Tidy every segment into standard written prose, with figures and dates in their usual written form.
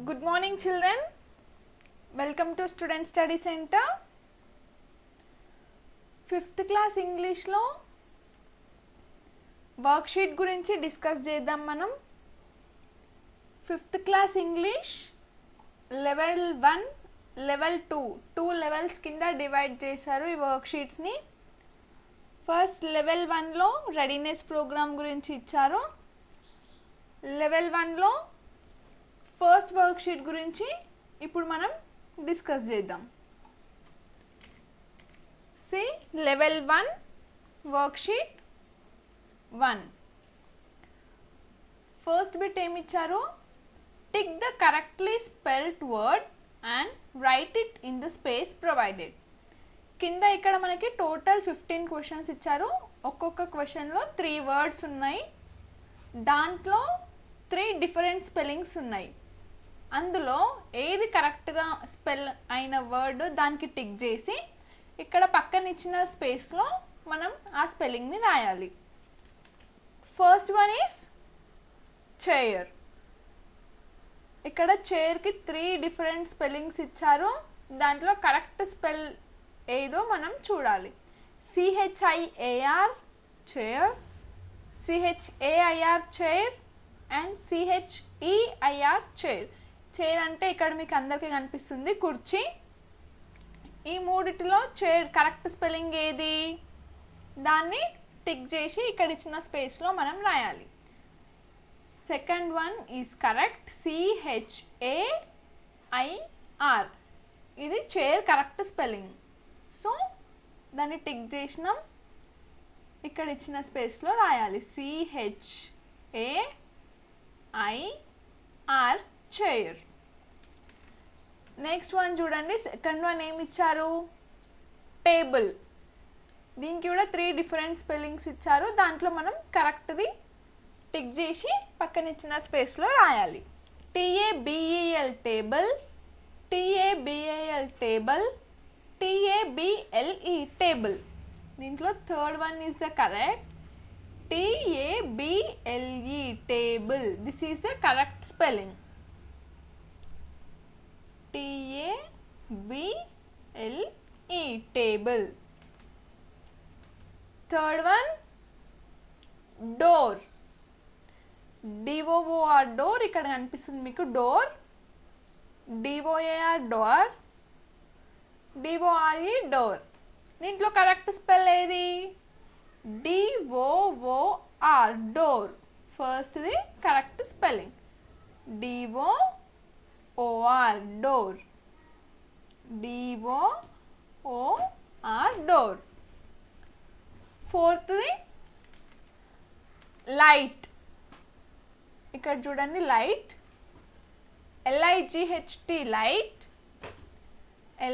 Good morning children. Welcome to Student Study Center. 5th class English లో worksheet గురించి discuss చేద్దాం మనం. 5th class English level 1 level 2 levels కింద divide చేశారు ఈ వర్క్షీట్స్ ని. ఫస్ట్ లెవెల్ 1 లో రెడీనెస్ ప్రోగ్రామ్ గురించి ఇచ్చారు. లెవెల్ 1 లో ఫస్ట్ వర్క్షీట్ గురించి ఇప్పుడు మనం డిస్కస్ చేద్దాం. C level 1 worksheet 1 first bit ఏమి ఇచ్చారు? Tick the correctly spelled word and write it in the space provided. కింద ఇక్కడ మనకి టోటల్ 15 క్వశ్చన్స్ ఇచ్చారు. ఒక్కొక్క క్వశ్చన్లో 3 వర్డ్స్ ఉన్నాయి. దాంట్లో 3 డిఫరెంట్ స్పెల్లింగ్స్ ఉన్నాయి. అందులో ఏది కరెక్ట్గా స్పెల్ అయిన వర్డ్ దానికి టిక్ చేసి ఇక్కడ పక్కన ఇచ్చిన స్పేస్లో మనం ఆ స్పెల్లింగ్ని రాయాలి. First one is chair. ఇక్కడ చైర్కి 3 డిఫరెంట్ స్పెల్లింగ్స్ ఇచ్చారు. దాంట్లో కరెక్ట్ స్పెల్ ఏదో మనం చూడాలి. CHIAR chair, CHAIR chair and CHEIR chair. Chair అంటే ఇక్కడ మీకు అందరికీ కనిపిస్తుంది కుర్చీ. ఈ మూడిటిలో చైర్ కరెక్ట్ స్పెల్లింగ్ ఏది దాన్ని టిక్ చేసి ఇక్కడ ఇచ్చిన స్పేస్లో మనం రాయాలి. Second one is correct, CHAIR. ఇది చైర్ కరెక్ట్ స్పెల్లింగ్. సో దాన్ని టిక్ చేసినాం, ఇక్కడ ఇచ్చిన స్పేస్లో రాయాలి CHAIR చైర్. నెక్స్ట్ వన్ చూడండి, సెకండ్ వన్ ఏమి ఇచ్చారు? టేబుల్. దీనికి కూడా 3 డిఫరెంట్ స్పెల్లింగ్స్ ఇచ్చారు. దాంట్లో మనం కరెక్ట్ది టిక్ చేసి పక్కన ఇచ్చిన స్పేస్లో రాయాలి. TABEL table, TABAL table, TABLE table. దీంట్లో third one is the correct, TABLE table. This is the correct spelling. TABLE table. Third one door, DOOR door. ఇక్కడ కనిపిస్తుంది మీకు door. DOAR door, DORE door. దీంట్లో కరెక్ట్ స్పెల్ ఏది? DOOR door. ఫస్ట్ది correct spelling DOOR door, DOOR door. ఫోర్త్ది light. ఇక్కడ చూడండి light, LIGHT light,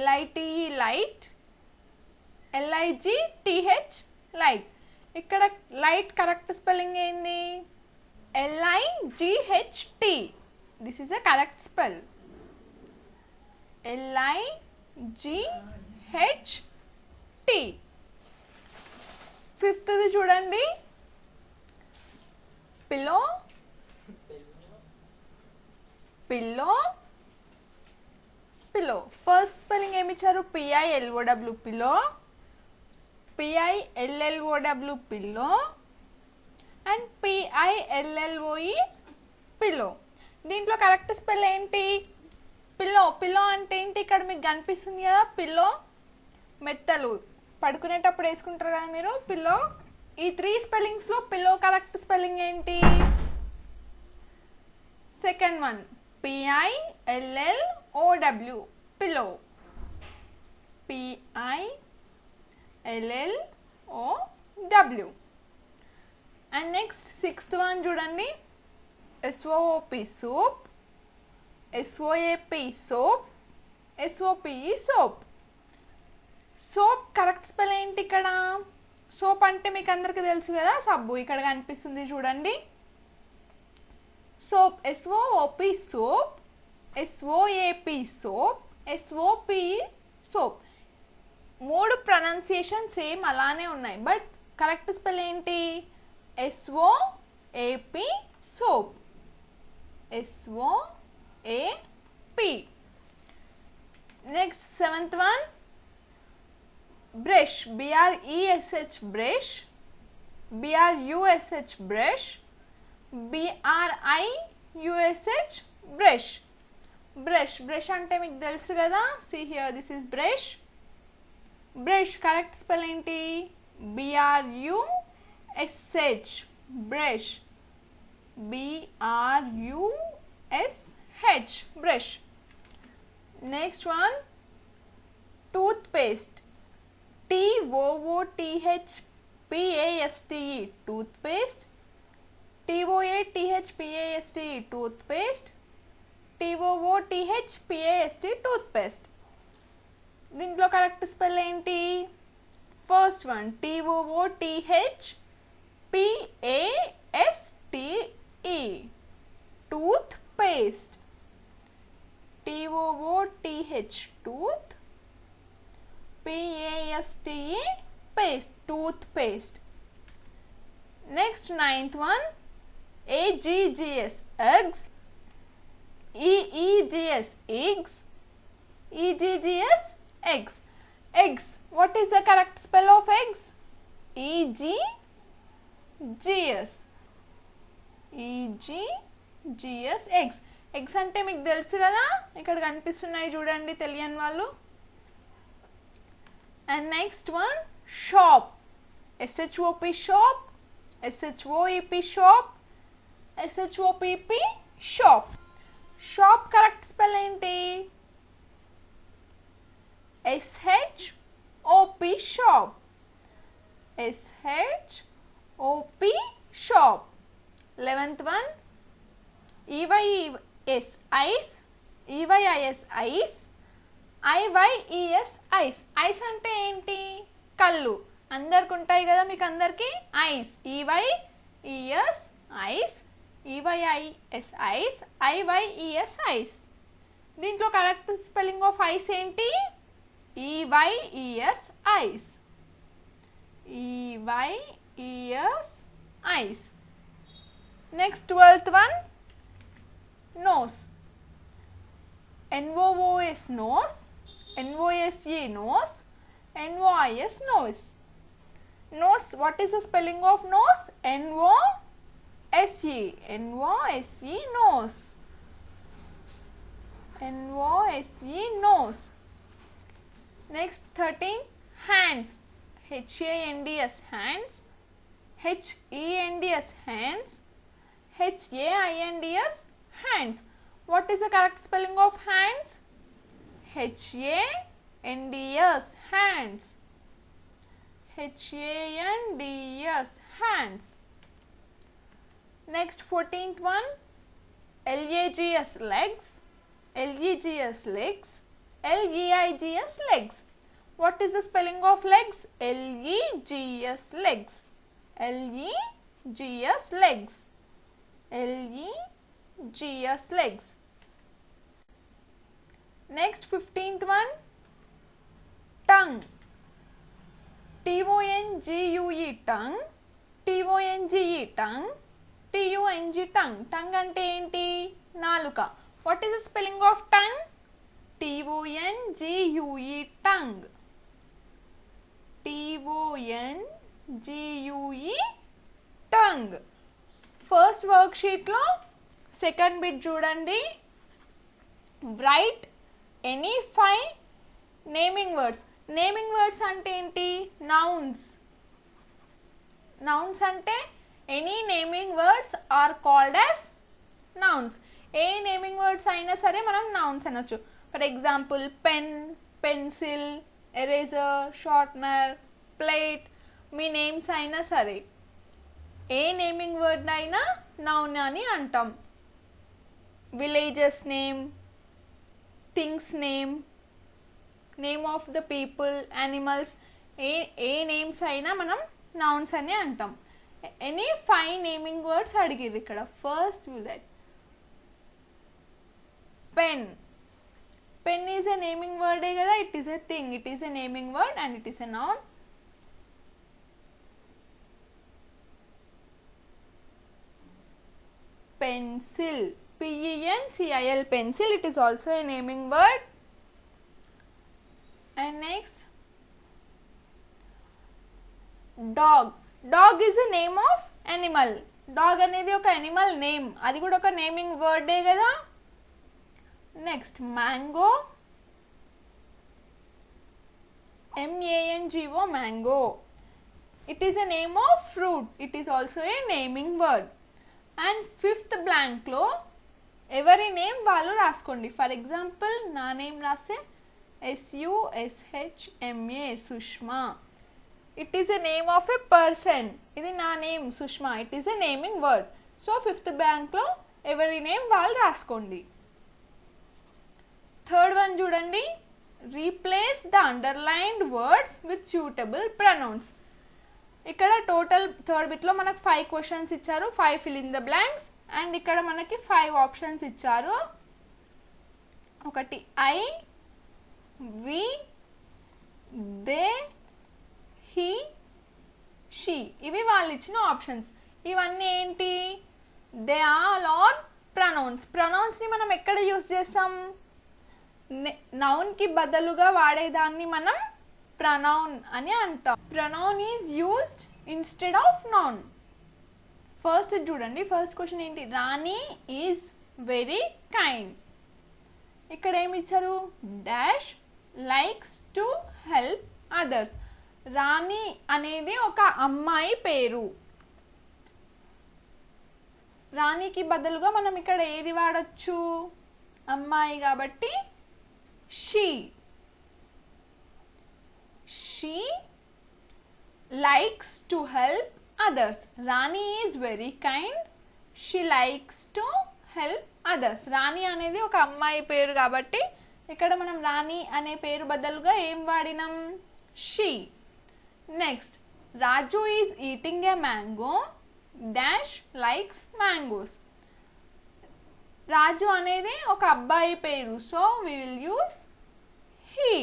LITE light, LIGTH light. ఇక్కడ లైట్ కరెక్ట్ స్పెల్లింగ్ ఏంది? LIGHT. This is a correct spell, LIGHT. ఫిఫ్త్ది చూడండి pillow, pillow, pillow. First spelling ఏమి ఇచ్చారు? PILOW pillow, PILLOW pillow and PILLOE pillow. దీంట్లో correct spell ఏంటి? Pillow. Pillow అంటే ఏంటి? ఇక్కడ మీకు కనిపిస్తుంది కదా పిల్లో, మెత్తలు పడుకునేటప్పుడు వేసుకుంటారు కదా మీరు పిల్లో. ఈ 3 స్పెల్లింగ్స్లో పిల్లో కరెక్ట్ స్పెల్లింగ్ ఏంటి? Second one PILLOW pillow, PILLOW. And next sixth one చూడండి, SOOP soap, SOAP soap, SOPE soap. Soap correct spell ఏంటి? ఇక్కడ సోప్ అంటే మీకు అందరికీ తెలుసు కదా సబ్బు. ఇక్కడ కనిపిస్తుంది చూడండి soap, SOOP soap, SOAP soap, SOPE soap. 3 pronunciation same అలానే ఉన్నాయి, బట్ కరెక్ట్ స్పెల్ ఏంటి? SOAP soap, SOAP P. Next, seventh one, brush, B-R-E-S-H, brush, B-R-U-S-H, brush, B-R-I-U-S-H, brush. Brush అంటే మీకు తెలుసు కదా. See here, this is brush. Brush correct spell ఏంటి? B-R-U-S-H, brush, B-R-U-S-H, brush. Next one, toothpaste, T-O-O-T-H-P-A-S-T-E, toothpaste, T-O-A-T-H-P-A-S-T-E, toothpaste, T-O-O-T-H-P-A-S-T, toothpaste. దీంట్లో correct spell ఏంటి? First one T-O-O-T-H-P-A-S-T-E, toothpaste, T-O-O-T-H, tooth, P-A-S-T-E, paste, toothpaste. Next, ninth one, A-G-G-S, eggs, E-E-G-S, eggs, E-G-G-S, eggs. Eggs, what is the correct spell of eggs? E-G-G-S, E-G-G-S, eggs. Eggs అంటే మీకు తెలుసు కదా, ఇక్కడ కనిపిస్తున్నాయి చూడండి తెలియని వాళ్ళు. And next one, shop, S-H-O-P, shop, S-H-O-E-P, shop, S-H-O-P-P, shop. Shop correct spell ఏంటి? S-H-O-P, shop, S-H-O-P, shop. 11th one, E-Y-E-S, ice, E-Y-I-S, ice, I-Y-E-S, ice. ice అంటే ఏంటి? కళ్ళు. అందరికి ఉంటాయి కదా మీకు అందరికి. Ice, E-Y-E-S, ice, E-Y-I-S, ice, I-Y-E-S, ice. దీంట్లో కరెక్ట్ స్పెల్లింగ్ ఆఫ్ ఐస్ ఏంటి? E-Y-E-S, ice, E-Y-E-S, ice. Next, 12th one, nose, N-O-O-S, nose, N-O-S-E, nose, N-O-I-S, nose. Nose, what is the spelling of nose? N-O-S-E, N-O-S-E, nose, N-O-S-E, nose. Next, 13, hands, H-A-N-D-S, hands, H-E-N-D-S, hands, H-A-I-N-D-S, hands. What is the correct spelling of hands? H-A-N-D-S, hands, H-A-N-D-S, hands. Next, 14th one, L-A-G-S, legs, L-E-G-S, legs, L-E-I-G-S, legs. What is the spelling of legs? L-E-G-S, legs, L-E-G-S, legs, L-E-G-S, legs. Next, 15th one, tongue, T-O-N-G-U-E, tongue, T-O-N-G-E, tongue, T-U-N-G, tongue. tongue అంటే ఏంటి? నాలుక. What is the spelling of tongue? T-O-N-G-U-E, tongue, T-O-N-G-U-E, tongue. First వర్క్షీట్లో second bit చూడండి. Write any 5 naming words. Naming words అంటే ఏంటి? Nouns. Nouns అంటే any naming words are called as nouns. ఏ naming words అయినా సరే మనం నౌన్స్ అనొచ్చు. For example pen, pencil, eraser, sharpener, plate, మీ నేమ్స్ అయినా సరే ఏ నేమింగ్ వర్డ్ అయినా నౌన్ అని అంటాం. Villages name, things name, name of the people, animals, ఏ నేమ్స్ అయినా మనం నౌన్స్ అని అంటాం. ఎనీ 5 నేమింగ్ వర్డ్స్ అడిగిరు ఇక్కడ. First will that pen. Pen is a naming వర్డే కదా, it is a thing, it is a naming word and it is a noun. Pencil, pencil, pencil, it is also a naming word. And next, dog, dog is a name of animal. Dog అనేది ఒక animal name, అది కూడా ఒక naming word ఏ కదా. Next, mango, mango, mango, it is a name of fruit, it is also a naming word. And fifth blank లో ఎవరి name వాళ్ళు రాసుకోండి. ఫర్ ఎగ్జాంపుల్ నా నేమ్ రాస్తే SUSHMA, Sushma, it is a name of a person. ఇది నా name Sushma, it is a naming word. So fifth బ్యాంక్లో ఎవరి నేమ్ వాళ్ళు రాసుకోండి. థర్డ్ వన్ చూడండి, replace the underlined words with suitable pronouns. ఇక్కడ టోటల్ థర్డ్ బిట్లో మనకు 5 క్వశ్చన్స్ ఇచ్చారు, 5 fill in the blanks. And ఇక్కడ మనకి 5 ఆప్షన్స్ ఇచ్చారు. ఒకటి I, we, they, he, she, ఇవి వాళ్ళు ఇచ్చిన ఆప్షన్స్. ఇవన్నీ ఏంటి? They all are pronouns. ప్రొనౌన్స్ని మనం ఎక్కడ యూస్ చేస్తాం? నౌన్కి బదులుగా వాడేదాన్ని మనం ప్రొనౌన్ అని అంటాం. Pronoun is used instead of noun. First చూడండి, ఫస్ట్ క్వశ్చన్ ఏంటి? Rani is very kind. ఇక్కడ ఏమి ఇచ్చారు? Dash likes to help others. Rani అనేది ఒక అమ్మాయి పేరు. రాణికి బదులుగా మనం ఇక్కడ ఏది వాడచ్చు? అమ్మాయి కాబట్టి she. She likes to help others. Rani is very kind. She likes to help others. రాణి అనేది ఒక అమ్మాయి పేరు కాబట్టి ఇక్కడ మనం రాణి అనే పేరు బదులుగా ఏం వాడినాం? She. Next, Raju is eating a mango dash likes mangoes. Raju అనేది ఒక అబ్బాయి పేరు, so we will use he.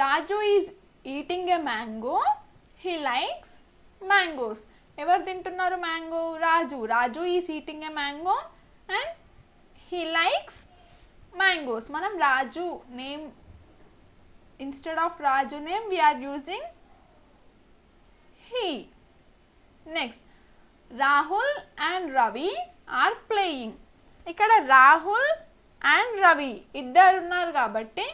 Raju is eating a mango, he likes mangoes. ఎవరు తింటున్నారు mango? Raju. Raju is eating a mango and he likes mangoes. మనం Raju name instead of Raju name we are using he. Next, Rahul and Ravi are playing. ఇక్కడ Rahul and Ravi ఇద్దరు ఉన్నారు కాబట్టి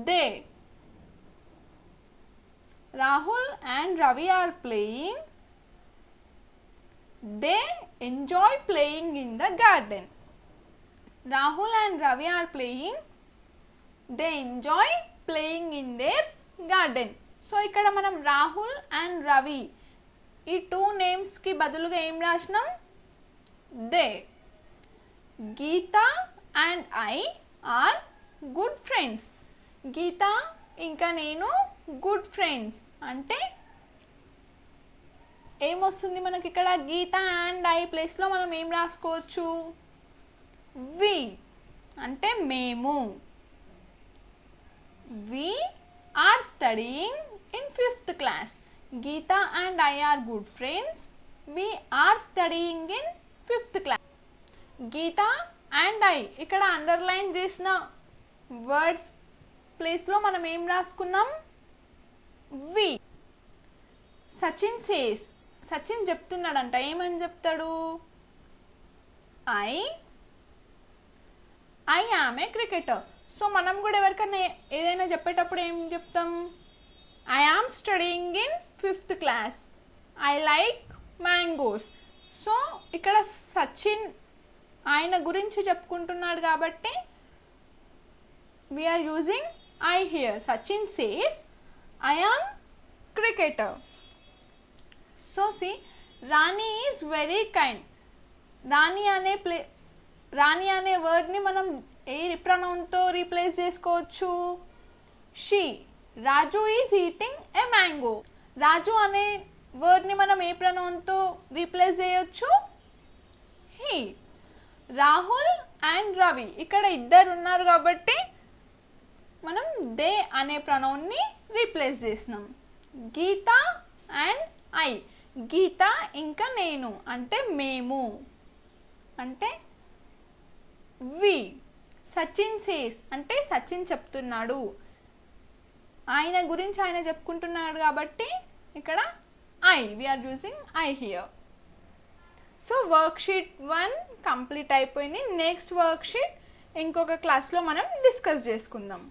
they. Rahul and Ravi are playing. They enjoy playing in the garden. Rahul and Ravi are playing. They enjoy playing in their garden. So ikkada manam Rahul and Ravi ee 2 names ki బదులుగా ఏం రాసినాం? they. Geeta and I are good friends. Geeta ఇంకా నేను good friends అంటే ఏమొస్తుంది మనకి ఇక్కడ? గీత and I ప్లేస్లో మనం ఏం రాసుకోవచ్చు? వి అంటే మేము. We are studying in 5th class. Geeta and I are good friends. We are studying in 5th class. Geeta and I ఇక్కడ అండర్లైన్ చేసిన వర్డ్స్ ప్లేస్లో మనం ఏం రాసుకున్నాం? వి. సచిన్ సేస్. సచిన్ చెప్తున్నాడంట, ఏమని చెప్తాడు? I am a cricketer. So మనం కూడా ఎవరికైనా ఏదైనా చెప్పేటప్పుడు ఏం చెప్తాం? I am studying in 5th class. I like mangoes. So ఇక్కడ సచిన్ ఆయన గురించి చెప్పుకుంటున్నాడు కాబట్టి we are using I here. Sachin says I am cricketer. So see, Rani is very kind. Rani అనే వర్డ్ని మనం ఏ ప్రొనౌన్తో రీప్లేస్ చేసుకోవచ్చు? She. Raju is eating a mango. Raju అనే వర్డ్ని మనం ఏ ప్రొనౌన్తో రీప్లేస్ చేయొచ్చు? హీ. రాహుల్ అండ్ రవి ఇక్కడ ఇద్దరు ఉన్నారు కాబట్టి మనం దే అనే ప్రొనౌన్ని రీప్లేస్ చేసినాం. గీత అండ్ ఐ. గీత ఇంకా నేను అంటే మేము అంటే వి. సచిన్ సేస్ అంటే సచిన్ చెప్తున్నాడు, ఆయన గురించి ఆయన చెప్పుకుంటున్నాడు కాబట్టి ఇక్కడ I, we are using I here. So worksheet 1 complete అయిపోయింది. నెక్స్ట్ వర్క్షీట్ ఇంకొక క్లాస్లో మనం డిస్కస్ చేసుకుందాం.